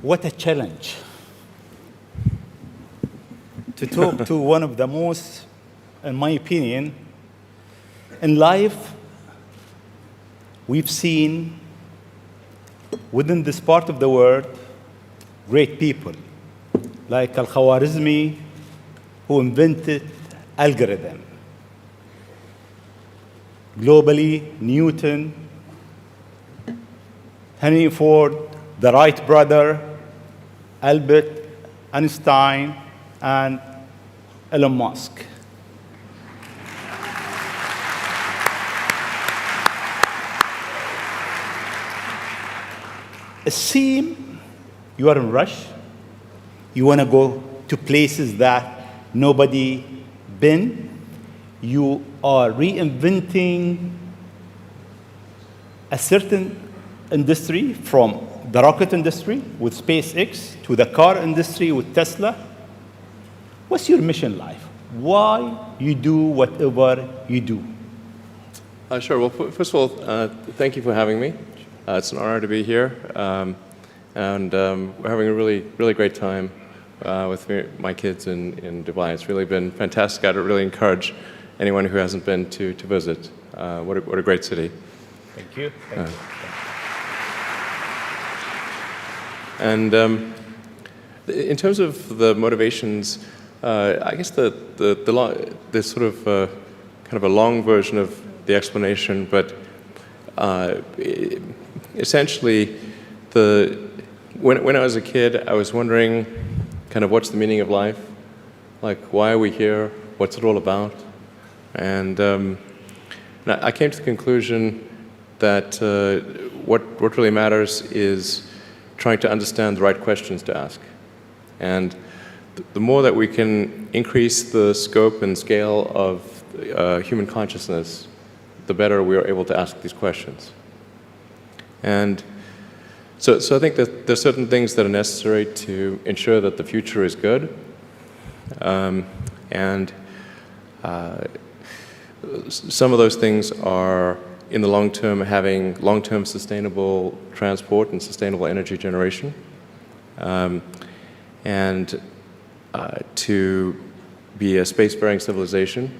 What a challenge to talk to one of the most, in my opinion, in life, we've seen within this part of the world great people like Al-Khwarizmi, who invented algorithm. Globally, Newton, Henry Ford, the Wright brother, Albert Einstein, and Elon Musk. It seems you are in rush. You want to go to places that nobody been. You are reinventing a certain industry, from the rocket industry with SpaceX to the car industry with Tesla. What's your mission life? Why you do whatever you do? Sure. Well, first of all, thank you for having me. It's an honor to be here, and we're having a really great time with my kids in Dubai. It's really been fantastic. I'd really encourage anyone who hasn't been to visit. What a great city. Thank you. Thank you. And in terms of the motivations, I guess the sort of kind of a long version of the explanation, but essentially, when I was a kid, I was wondering kind of what's the meaning of life? Like, why are we here? What's it all about? And I came to the conclusion that what really matters is trying to understand the right questions to ask. And the more that we can increase the scope and scale of human consciousness, the better we are able to ask these questions. And so I think that there's certain things that are necessary to ensure that the future is good. And some of those things are, in the long term, having long-term sustainable transport and sustainable energy generation, and to be a space-faring civilization,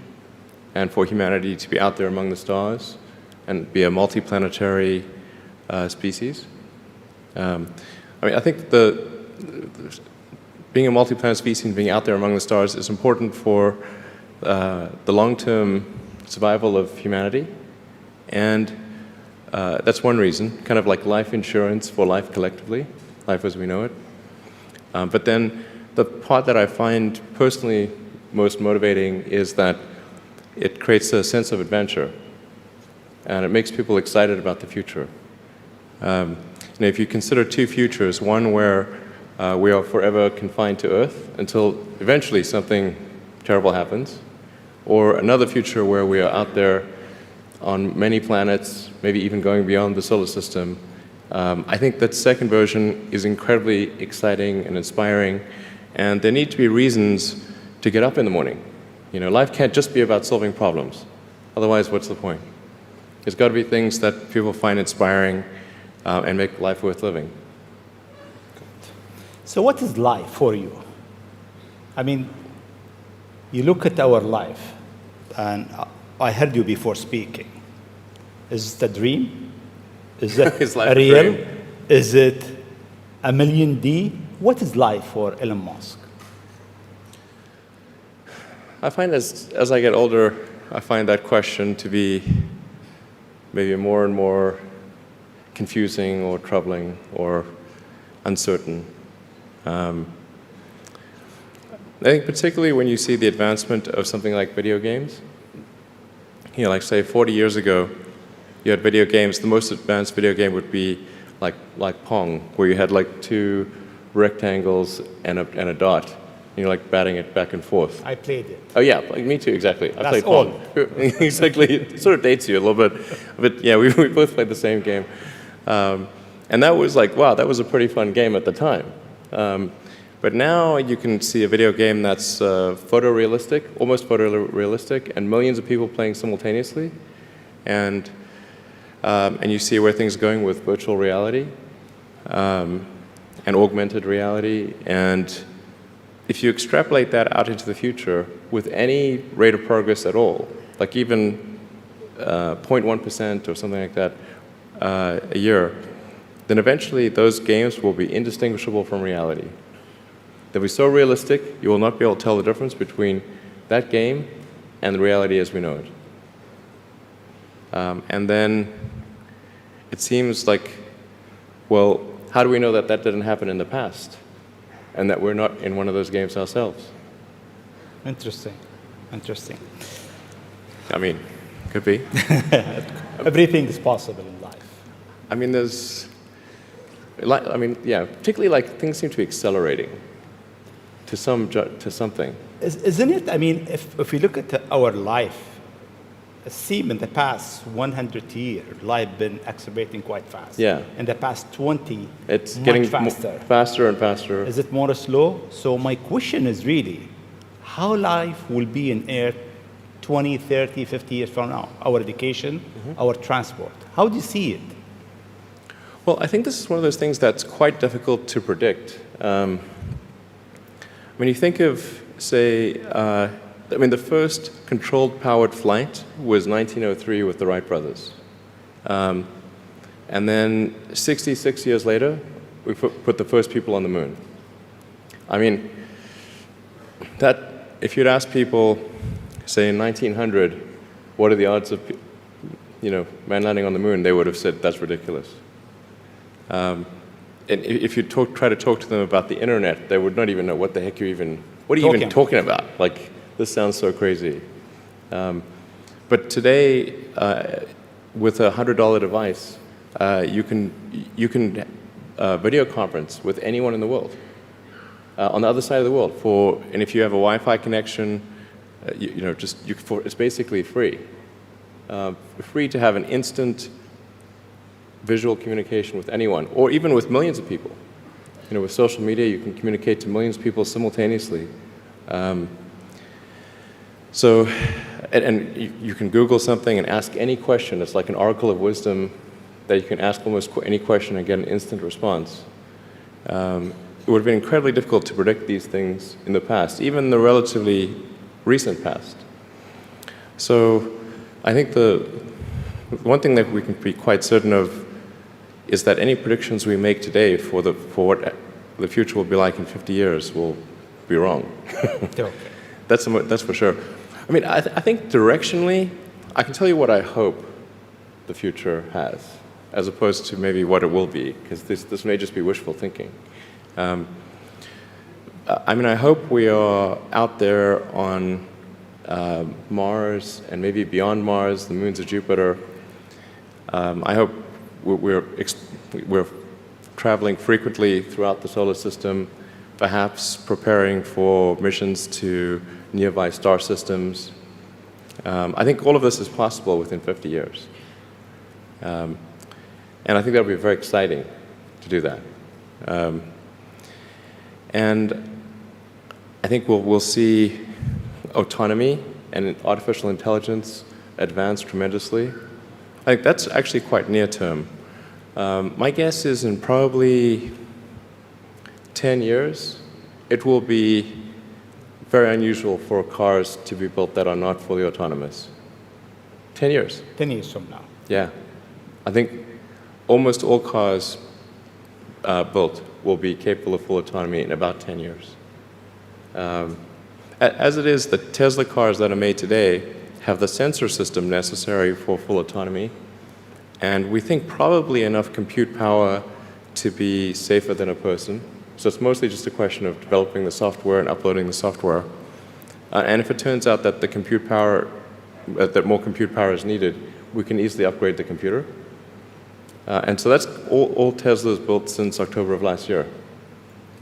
and for humanity to be out there among the stars and be a multi-planetary species. I think being a multi-planet species and being out there among the stars is important for the long-term survival of humanity. And that's one reason, kind of like life insurance for life collectively, life as we know it. But then the part that I find personally most motivating is that it creates a sense of adventure, and it makes people excited about the future. If you consider two futures, one where we are forever confined to Earth until eventually something terrible happens, or another future where we are out there on many planets, maybe even going beyond the solar system, I think that second version is incredibly exciting and inspiring, and there need to be reasons to get up in the morning. Life can't just be about solving problems. Otherwise, what's the point? There's got to be things that people find inspiring and make life worth living. So what is life for you? I mean, you look at our life, and I heard you before speaking. Is it a dream? Is it Is life real? a dream? Is it a million D? What is life for Elon Musk? I find as I get older, I find that question to be maybe more and more confusing or troubling or uncertain. I think particularly when you see the advancement of something like video games, like say 40 years ago, you had video games. The most advanced video game would be like Pong, where you had like two rectangles and a dot. You're like batting it back and forth. I played it. Oh yeah, me too, exactly. I That's played Pong. Exactly, it sort of dates you a little bit. But yeah, we both played the same game. And that was like, wow, that was a pretty fun game at the time. But now you can see a video game that's photorealistic, almost photorealistic, and millions of people playing simultaneously. And you see where things are going with virtual reality. and augmented reality. And if you extrapolate that out into the future with any rate of progress at all, like even 0.1% or something like that a year, then eventually those games will be indistinguishable from reality. They'll be so realistic, you will not be able to tell the difference between that game and the reality as we know it. And then it seems like, well, how do we know that that didn't happen in the past and that we're not in one of those games ourselves? Interesting. Interesting. I mean, could be. Everything is possible in life. I mean, there's, like, I mean, yeah, particularly like things seem to be accelerating to something. Isn't it? I mean, if we look at our life, it seems in the past 100 years, life been accelerating quite fast. Yeah. In the past 20, It's much getting faster. Faster and faster. Is it more slow? So my question is really, how life will be in Earth 20, 30, 50 years from now? Our education, our transport. How do you see it? Well, I think this is one of those things that's quite difficult to predict. When you think of, say, I mean, the first controlled powered flight was 1903 with the Wright brothers. And then 66 years later, we put the first people on the moon. I mean, that, if you'd ask people, say in 1900, what are the odds of, man landing on the moon, they would have said, that's ridiculous. And if you try to talk to them about the internet, they would not even know what the heck what are you even talking about? Like, this sounds so crazy. But today, with a $100 device, you can video conference with anyone in the world, on the other side of the world. And if you have a Wi-Fi connection, it's basically free. Free to have an instant visual communication with anyone, or even with millions of people. With social media, you can communicate to millions of people simultaneously. So, you can Google something and ask any question. It's like an oracle of wisdom that you can ask almost any question and get an instant response. It would have been incredibly difficult to predict these things in the past, even the relatively recent past. So, I think the one thing that we can be quite certain of is that any predictions we make today for what the future will be like in 50 years will be wrong. Okay. That's for sure. I mean, I think directionally, I can tell you what I hope the future has, as opposed to maybe what it will be, because this may just be wishful thinking. I mean, I hope we are out there on Mars and maybe beyond Mars, the moons of Jupiter. I hope we're traveling frequently throughout the solar system, perhaps preparing for missions to nearby star systems. I think all of this is possible within 50 years. And I think that would be very exciting to do that. And I think we'll see autonomy and artificial intelligence advance tremendously. I think that's actually quite near term. My guess is in probably 10 years, it will be very unusual for cars to be built that are not fully autonomous. 10 years. 10 years from now. Yeah. I think almost all cars built will be capable of full autonomy in about 10 years. As it is, the Tesla cars that are made today have the sensor system necessary for full autonomy, and we think probably enough compute power to be safer than a person. So it's mostly just a question of developing the software and uploading the software. And if it turns out that the compute power, that more compute power is needed, we can easily upgrade the computer. And so that's all Tesla's built since October of last year.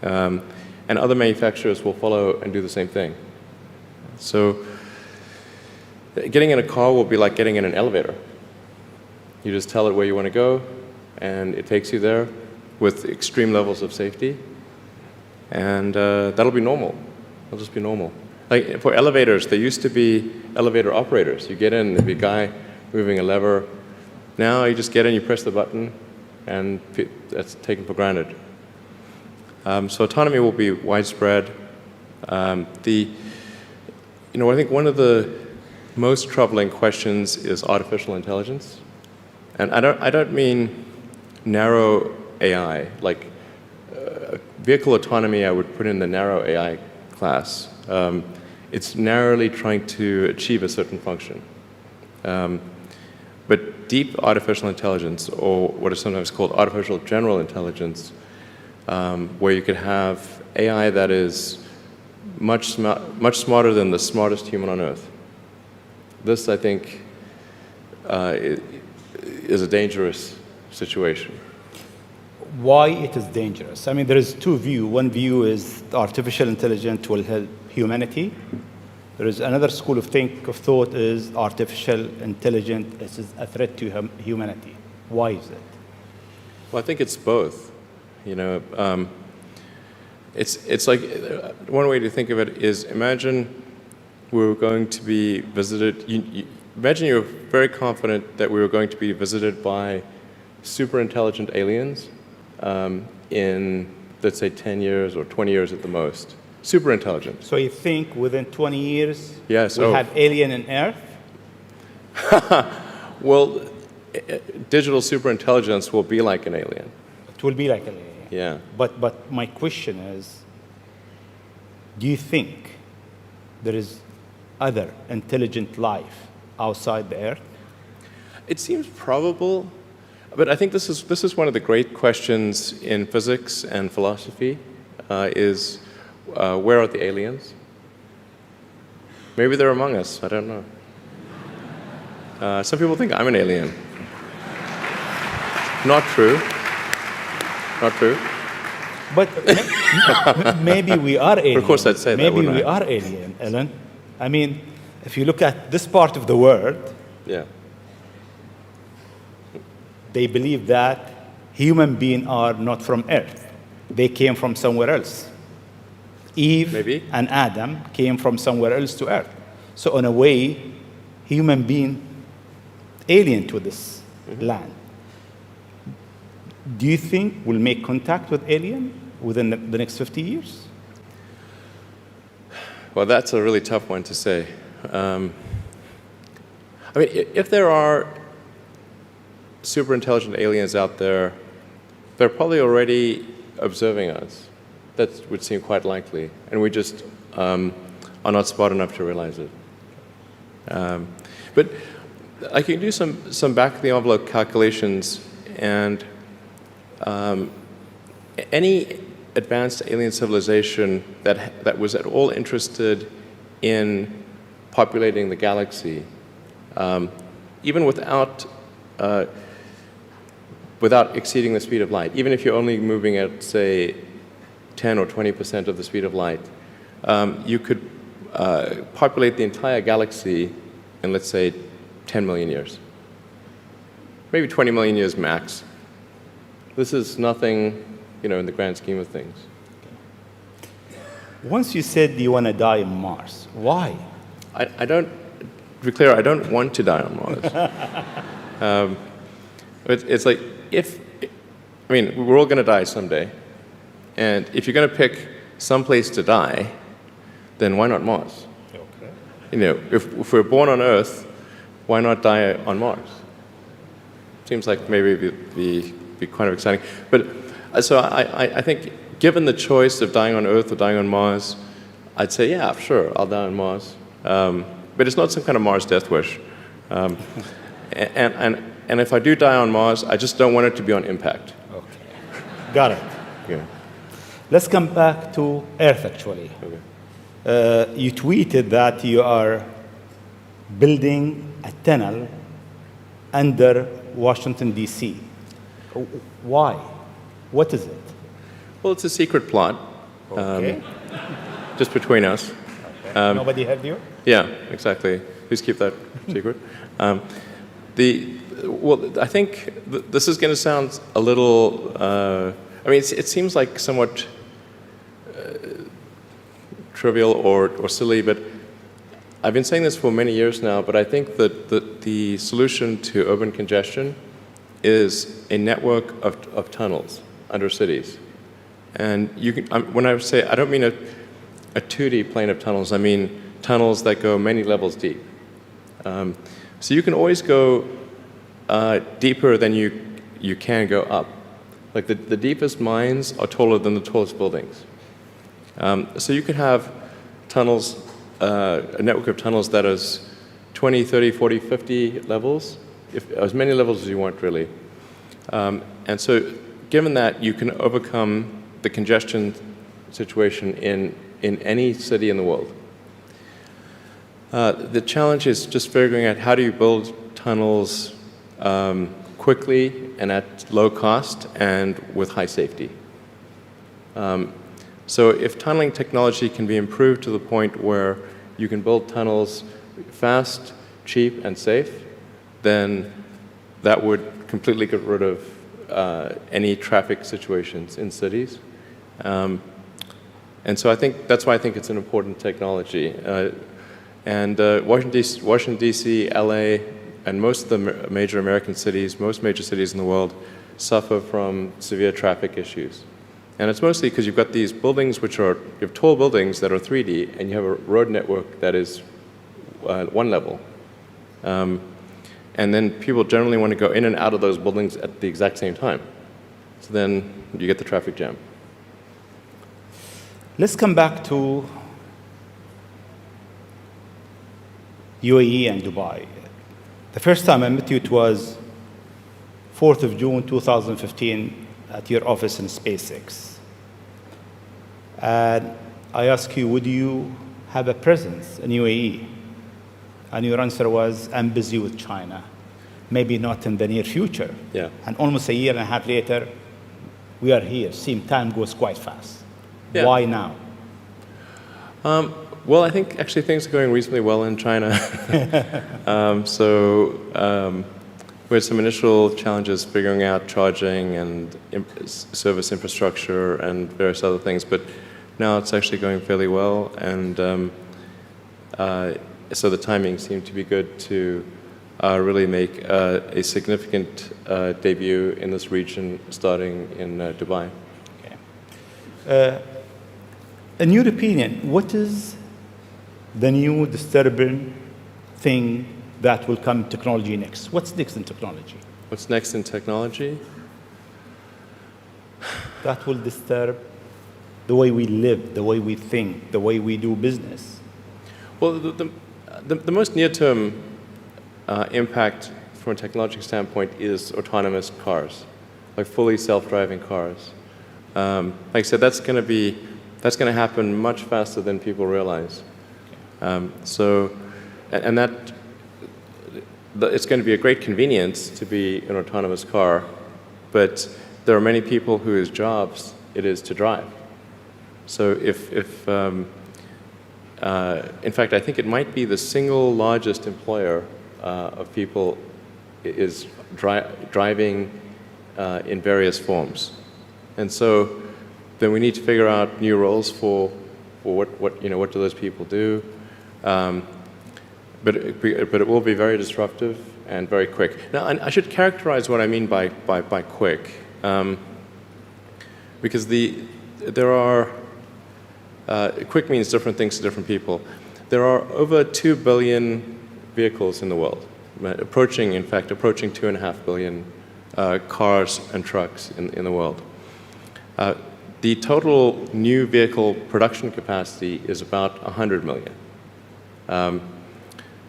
And other manufacturers will follow and do the same thing. So getting in a car will be like getting in an elevator. You just tell it where you want to go, and it takes you there with extreme levels of safety. And that'll be normal. It'll just be normal. Like for elevators, there used to be elevator operators. You get in, there'd be a guy moving a lever. Now you just get in, you press the button, and that's taken for granted. So autonomy will be widespread. I think one of the most troubling questions is artificial intelligence. And I don't mean narrow AI, like vehicle autonomy I would put in the narrow AI class. It's narrowly trying to achieve a certain function. But deep artificial intelligence, or what is sometimes called artificial general intelligence, where you could have AI that is much smarter than the smartest human on Earth. This, I think, is a dangerous situation. Why it is dangerous? I mean, there is two views. One view is artificial intelligence will help humanity. There is another school of thought is artificial intelligence is a threat to humanity. Why is it? Well, I think it's both. It's like one way to think of it is imagine we were going to be visited. Imagine you're very confident that we were going to be visited by super intelligent aliens in, let's say, 10 years or 20 years at the most. Super intelligent. So you think within 20 years yes, we'll have alien in Earth? Well, digital superintelligence will be like an alien. It will be like an alien. Yeah. But my question is, do you think there is other intelligent life outside the Earth? It seems probable, but I think this is one of the great questions in physics and philosophy, is where are the aliens? Maybe they're among us, I don't know. Some people think I'm an alien. Not true. Not true. But maybe we are alien. Of course I'd say that, maybe we are alien, Ellen. I mean, if you look at this part of the world, yeah, they believe that human beings are not from Earth. They came from somewhere else. Eve maybe. And Adam came from somewhere else to Earth. So in a way, human being alien to this land. Do you think we'll make contact with alien within the next 50 years? Well, that's a really tough one to say. I mean, if there are super intelligent aliens out there, they're probably already observing us. That would seem quite likely, and we just are not smart enough to realize it. But I can do some back-of-the-envelope calculations, and any advanced alien civilization that was at all interested in populating the galaxy, even without exceeding the speed of light, even if you're only moving at, say, 10 or 20% of the speed of light, you could populate the entire galaxy in, let's say, 10 million years. Maybe 20 million years max. This is nothing, in the grand scheme of things. Once you said you want to die on Mars, why? I don't, to be clear, I don't want to die on Mars. It's like, we're all going to die someday. And if you're going to pick some place to die, then why not Mars? Okay. If we're born on Earth, why not die on Mars? Seems like maybe it'd be kind of exciting. But so I think, given the choice of dying on Earth or dying on Mars, I'd say, yeah, sure, I'll die on Mars. But it's not some kind of Mars death wish. And if I do die on Mars, I just don't want it to be on impact. Okay. Got it. Yeah. Let's come back to Earth, actually. Okay. You tweeted that you are building a tunnel under Washington, D.C. Why? What is it? Well, it's a secret plot. Okay. Just between us. Okay. Nobody heard you? Yeah, exactly. Please keep that secret. I think this is going to sound a little. It seems like somewhat trivial or silly, but I've been saying this for many years now. But I think that the solution to urban congestion is a network of tunnels under cities. And you can, when I say, I don't mean a 2D plane of tunnels, I mean tunnels that go many levels deep. So you can always go deeper than you can go up. Like the deepest mines are taller than the tallest buildings. So you could have tunnels, a network of tunnels that is 20, 30, 40, 50 levels, as many levels as you want, really. And so given that, you can overcome the congestion situation in any city in the world. The challenge is just figuring out how do you build tunnels quickly and at low cost and with high safety. So if tunneling technology can be improved to the point where you can build tunnels fast, cheap, and safe, then that would completely get rid of any traffic situations in cities. And so I think that's why I think it's an important technology. Washington, D.C., LA, and most of the major American cities, most major cities in the world, suffer from severe traffic issues. And it's mostly because you've got these buildings you have tall buildings that are 3D, and you have a road network that is one level. And then people generally want to go in and out of those buildings at the exact same time. So then you get the traffic jam. Let's come back to UAE and Dubai. The first time I met you, it was 4th of June 2015 at your office in SpaceX. And I asked you, would you have a presence in UAE? And your answer was, I'm busy with China. Maybe not in the near future. Yeah. And almost a year and a half later, we are here. Seems time goes quite fast. Yeah. Why now? Well, I think actually things are going reasonably well in China. We had some initial challenges figuring out charging and service infrastructure and various other things, but now it's actually going fairly well. And so the timing seemed to be good to really make a significant debut in this region, starting in Dubai. Okay. In your opinion, what is the new disturbing thing that will come in technology next? What's next in technology? What's next in technology? That will disturb the way we live, the way we think, the way we do business. Well, the most near-term impact from a technological standpoint is autonomous cars, like fully self-driving cars. Like I said, that's going to happen much faster than people realize. It's going to be a great convenience to be an autonomous car, but there are many people whose jobs it is to drive. So in fact, I think it might be the single largest employer of people is driving in various forms. And so then we need to figure out new roles for what do those people do. But it will be very disruptive and very quick. Now, I should characterize what I mean by quick, because quick means different things to different people. There are over 2 billion vehicles in the world, approaching 2.5 billion cars and trucks in the world. The total new vehicle production capacity is about 100 million.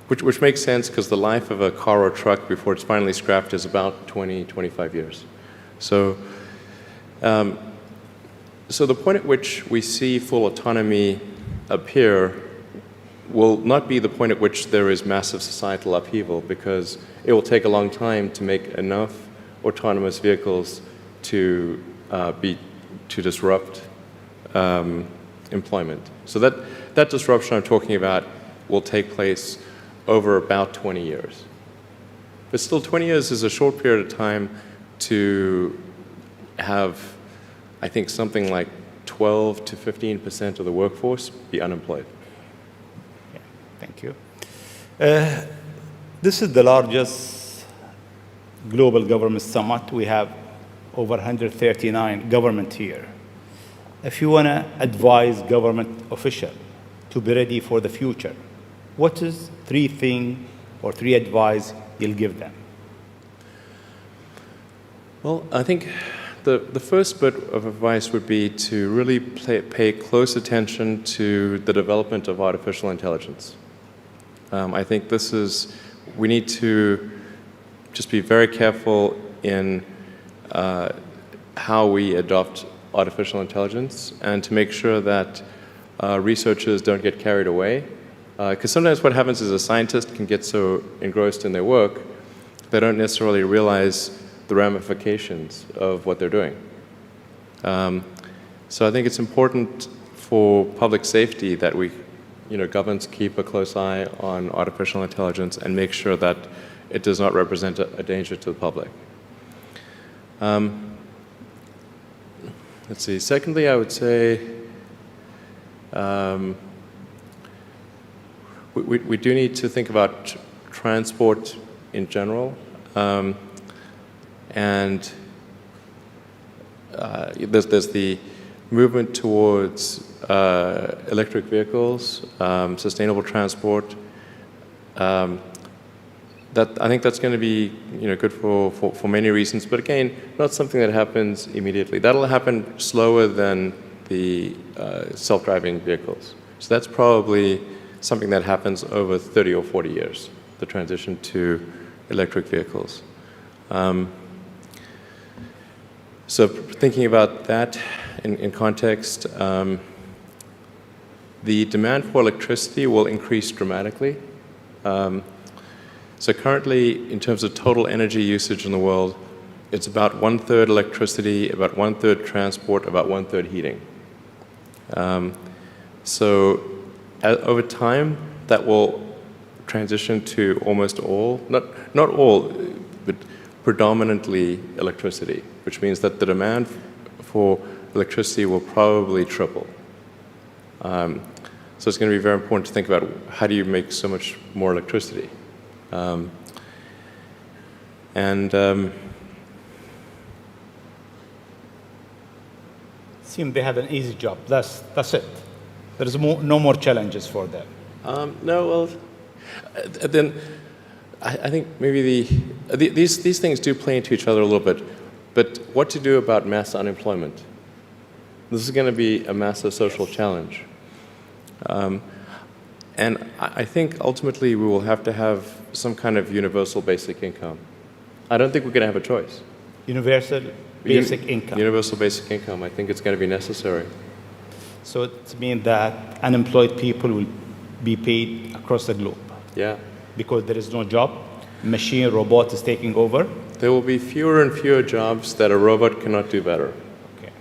Which makes sense because the life of a car or truck before it's finally scrapped is about 20, 25 years. So the point at which we see full autonomy appear will not be the point at which there is massive societal upheaval, because it will take a long time to make enough autonomous vehicles to disrupt employment. So that disruption I'm talking about will take place over about 20 years. But still, 20 years is a short period of time to have, I think, something like 12 to 15% of the workforce be unemployed. Yeah, thank you. This is the largest global government summit. We have over 139 government here. if you want to advise government official to be ready for the future, what is three things or three advice you'll give them? Well, I think the first bit of advice would be to really pay close attention to the development of artificial intelligence. I think we need to just be very careful in how we adopt artificial intelligence and to make sure that researchers don't get carried away. Because sometimes what happens is a scientist can get so engrossed in their work, they don't necessarily realize the ramifications of what they're doing. So I think it's important for public safety that governments keep a close eye on artificial intelligence and make sure that it does not represent a danger to the public. Let's see. Secondly, I would say we do need to think about transport in general. And there's the movement towards electric vehicles, sustainable transport. I think that's going to be good for many reasons, but again, not something that happens immediately. That'll happen slower than the self-driving vehicles. So that's probably something that happens over 30 or 40 years, the transition to electric vehicles. So thinking about that in context, the demand for electricity will increase dramatically. So currently, in terms of total energy usage in the world, it's about 1/3 electricity, about 1/3 transport, about 1/3 heating. So over time, that will transition to almost all, not all, but predominantly electricity, which means that the demand for electricity will probably triple. So it's going to be very important to think about how do you make so much more electricity. Seem they have an easy job. That's it. There's no more challenges for them. No, well, then I think maybe these things do play into each other a little bit. But what to do about mass unemployment? This is going to be a massive social challenge. And I think ultimately we will have to have some kind of universal basic income. I don't think we're going to have a choice. Universal basic income. Universal basic income. I think it's going to be necessary. So it means that unemployed people will be paid across the globe. Yeah. Because there is no job, machine, robot is taking over. There will be fewer and fewer jobs that a robot cannot do better. Okay.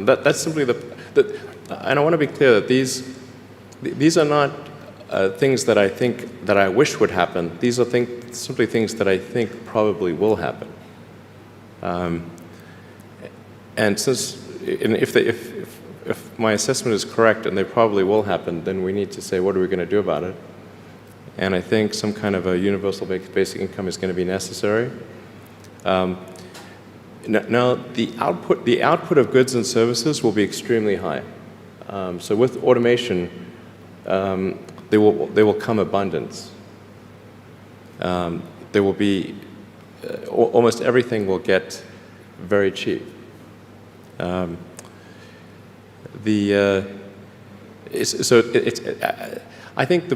That's simply and I want to be clear that these are not things that I think that I wish would happen. These are simply things that I think probably will happen. And if my assessment is correct and they probably will happen, then we need to say, what are we going to do about it? And I think some kind of a universal basic income is going to be necessary. Now, the output of goods and services will be extremely high. So with automation, there will come abundance. There will be almost everything will get very cheap. I think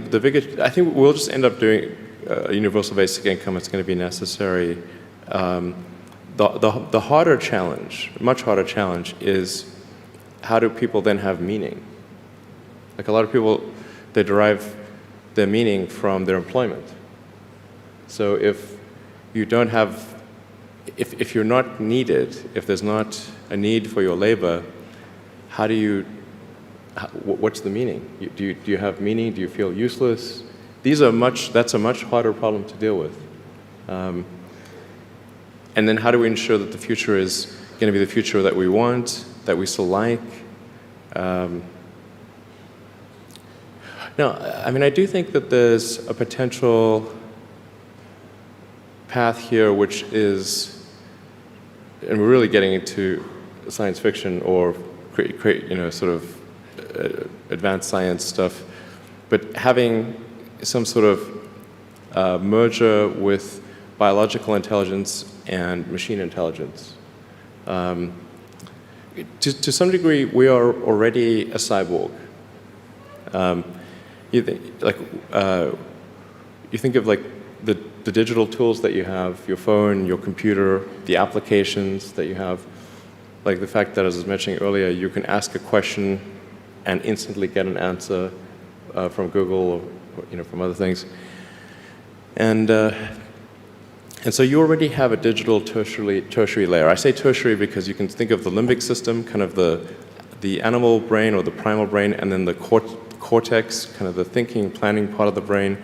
I think we'll just end up doing a universal basic income. It's going to be necessary. The harder challenge, much harder challenge, is how do people then have meaning? Like a lot of people, they derive their meaning from their employment. So if you don't have, if you're not needed, if there's not a need for your labor, what's the meaning? Do you have meaning? Do you feel useless? That's a much harder problem to deal with. And then how do we ensure that the future is going to be the future that we want, that we still like? No, I mean, I do think that there's a potential path here which is, and we're really getting into science fiction or create sort of advanced science stuff, but having some sort of merger with biological intelligence and machine intelligence. To some degree, we are already a cyborg. You think of like the digital tools that you have, your phone, your computer, the applications that you have, like the fact that, as I was mentioning earlier, you can ask a question and instantly get an answer from Google or from other things. And so you already have a digital tertiary layer. I say tertiary because you can think of the limbic system, kind of the animal brain or the primal brain, and then the cortex, kind of the thinking, planning part of the brain,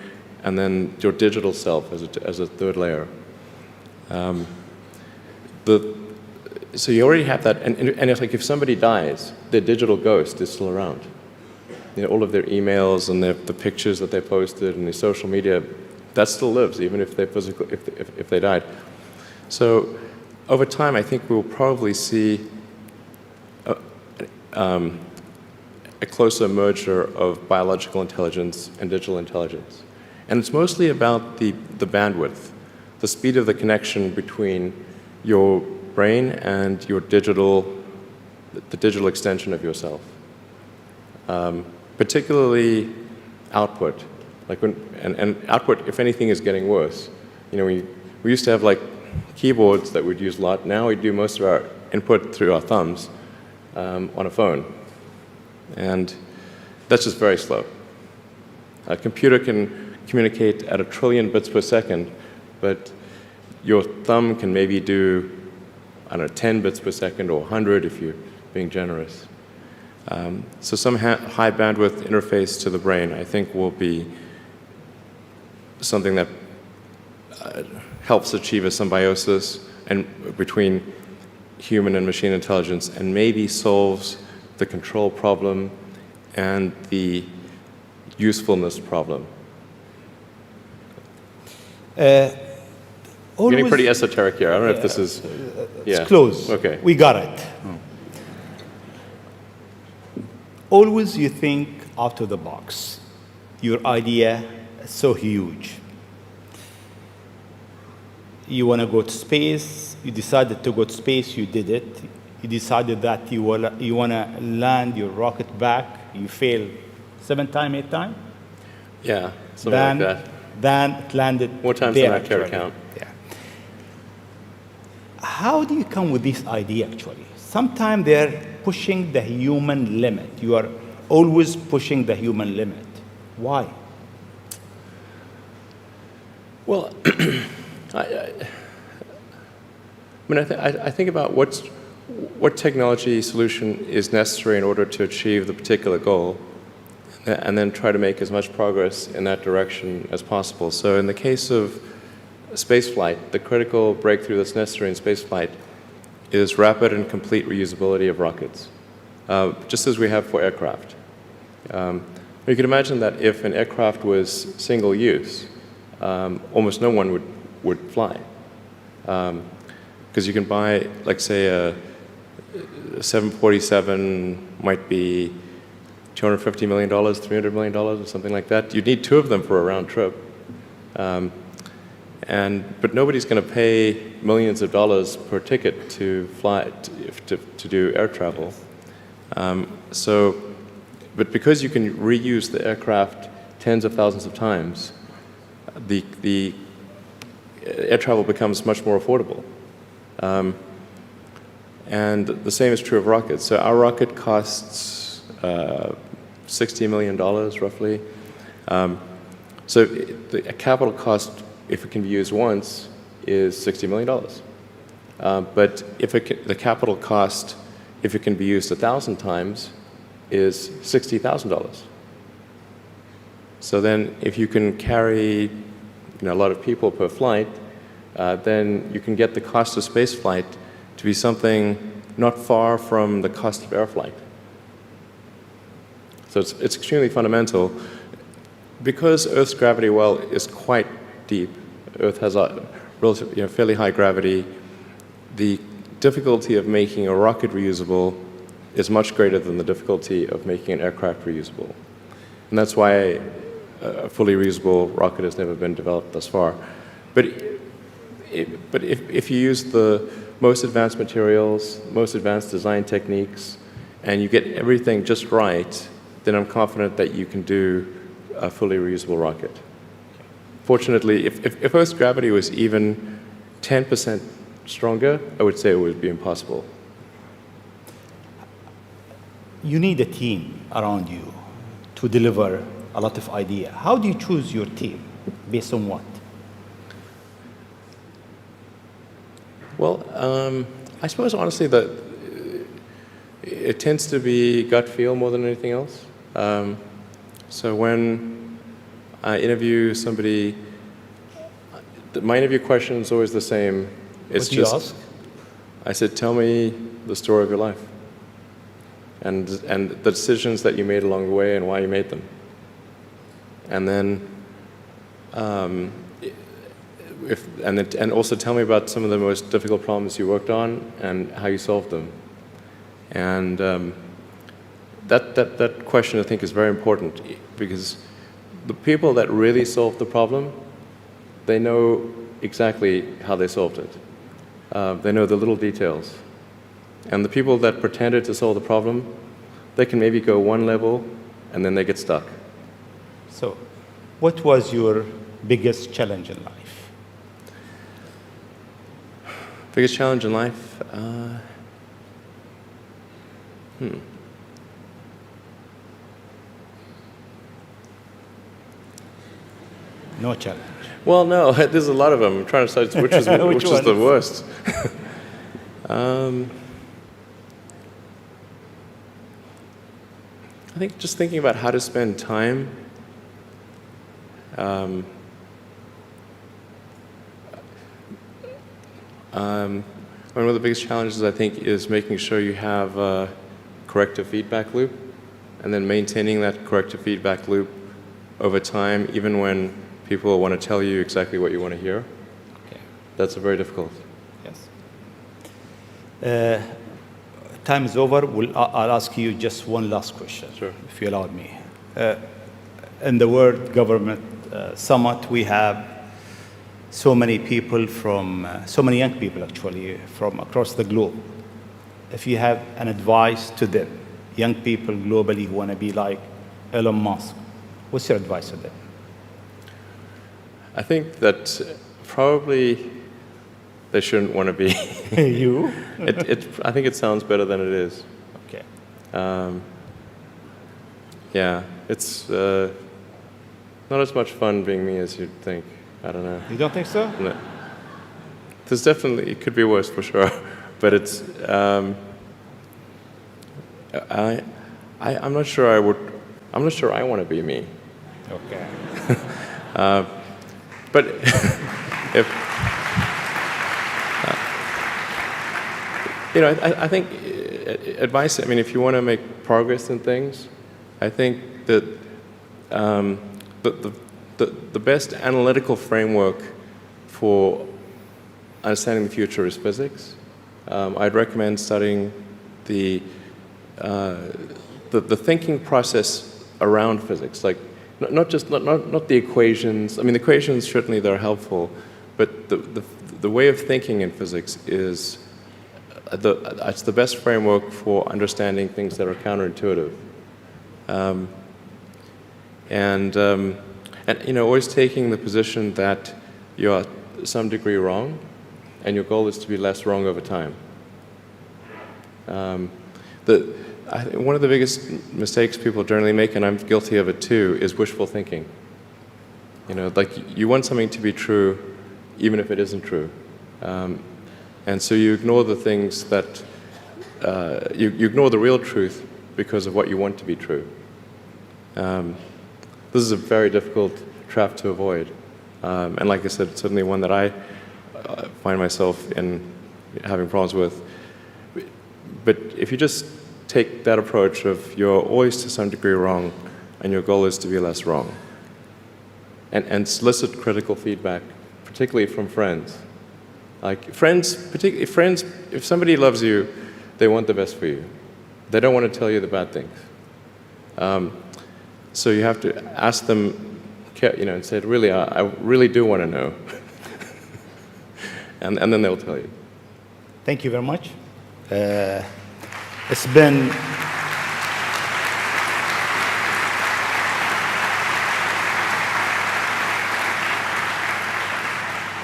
and then your digital self as a third layer. So you already have that, and it's like if somebody dies, their digital ghost is still around. All of their emails and the pictures that they posted and the social media, that still lives, even if they died. So over time, I think we'll probably see a closer merger of biological intelligence and digital intelligence. And it's mostly about the bandwidth, the speed of the connection between your brain and the digital extension of yourself. Particularly output. And output, if anything, is getting worse. We used to have like keyboards that we'd use a lot. Now we do most of our input through our thumbs on a phone. And that's just very slow. A computer can communicate at 1 trillion bits per second, but your thumb can maybe do, 10 bits per second or 100 if you're being generous. So some high bandwidth interface to the brain, I think, will be something that helps achieve a symbiosis between human and machine intelligence, and maybe solves the control problem and the usefulness problem. Getting pretty esoteric here. I don't know if this is... It's close. Okay. We got it. Always you think out of the box. Your idea is so huge. You want to go to space. You decided to go to space. You did it. You decided that you want to land your rocket back. You failed 7 times, 8 times. Yeah, something like that. Then it landed. More times than I care to count. Yeah. How do you come with this idea, actually? Sometimes they're pushing the human limit. You are always pushing the human limit. Why? Well, I think about what technology solution is necessary in order to achieve the particular goal, and then try to make as much progress in that direction as possible. So in the case of spaceflight, the critical breakthrough that's necessary in spaceflight is rapid and complete reusability of rockets, just as we have for aircraft. You can imagine that if an aircraft was single use, almost no one would fly. Because you can buy, like, say, a 747 might be $250 million, $300 million, or something like that. You'd need 2 of them for a round trip. But nobody's going to pay millions of dollars per ticket to fly, to do air travel. But because you can reuse the aircraft tens of thousands of times, the air travel becomes much more affordable. And the same is true of rockets. So our rocket costs $60 million, roughly. So the capital cost, if it can be used once, is $60 million. But the capital cost, if it can be used 1,000 times, is $60,000. So then if you can carry a lot of people per flight, then you can get the cost of space flight to be something not far from the cost of air flight. So it's extremely fundamental. Because Earth's gravity well is quite deep, Earth has a relatively, fairly high gravity, the difficulty of making a rocket reusable is much greater than the difficulty of making an aircraft reusable. And that's why a fully reusable rocket has never been developed thus far. But if you use the most advanced materials, most advanced design techniques, and you get everything just right, then I'm confident that you can do a fully reusable rocket. Fortunately, if Earth's gravity was even 10% stronger, I would say it would be impossible. You need a team around you to deliver a lot of ideas. How do you choose your team? Based on what? Well, I suppose honestly that it tends to be gut feel more than anything else. So when I interview somebody, my interview question is always the same. It's what do you ask? I said, tell me the story of your life. And the decisions that you made along the way and why you made them. And then, and also tell me about some of the most difficult problems you worked on and how you solved them. And that question, I think, is very important because the people that really solved the problem, they know exactly how they solved it. They know the little details. And the people that pretended to solve the problem, they can maybe go one level and then they get stuck. So, what was your biggest challenge in life? Biggest challenge in life? No challenge. Well, no, there's a lot of them. I'm trying to decide which is which is the worst. I think just thinking about how to spend time. One of the biggest challenges, I think, is making sure you have a corrective feedback loop, and then maintaining that corrective feedback loop over time, even when people want to tell you exactly what you want to hear. Okay. That's very difficult. Yes. Time is over. I'll ask you just one last question, Sure. if you allowed me. In the World Government Summit, we have so many people from, so many young people actually, from across the globe. If you have an advice to them, young people globally who want to be like Elon Musk, what's your advice to them? I think that probably they shouldn't want to be. You? I think it sounds better than it is. Okay. Yeah, it's not as much fun being me as you'd think. I don't know. You don't think so? No. There's definitely, it could be worse for sure, but it's, I'm not sure I'm not sure I want to be me. Okay. But if, you know, I think advice, I mean, if you want to make progress in things, I think that the best analytical framework for understanding the future is physics. I'd recommend studying the thinking process around physics, like not the equations. I mean, the equations certainly they're helpful, but the way of thinking in physics is it's the best framework for understanding things that are counterintuitive. And you know, always taking the position that you're to some degree wrong, and your goal is to be less wrong over time. One of the biggest mistakes people generally make, and I'm guilty of it too, is wishful thinking. You know, like you want something to be true, even if it isn't true. And so you ignore the things that, you ignore the real truth because of what you want to be true. This is a very difficult trap to avoid. And like I said, it's certainly one that I find myself in having problems with. But if you just take that approach of you're always to some degree wrong, and your goal is to be less wrong, and solicit critical feedback, particularly from friends. Like friends, particularly friends, if somebody loves you, they want the best for you. They don't want to tell you the bad things. So you have to ask them, and say, really, I really do want to know. and then they'll tell you. Thank you very much. It's been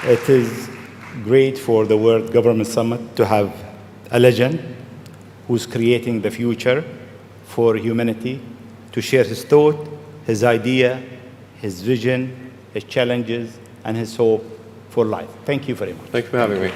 It is great for the World Government Summit to have a legend who's creating the future for humanity to share his thought, his idea, his vision, his challenges, and his hope for life. Thank you very much. Thank you for having me.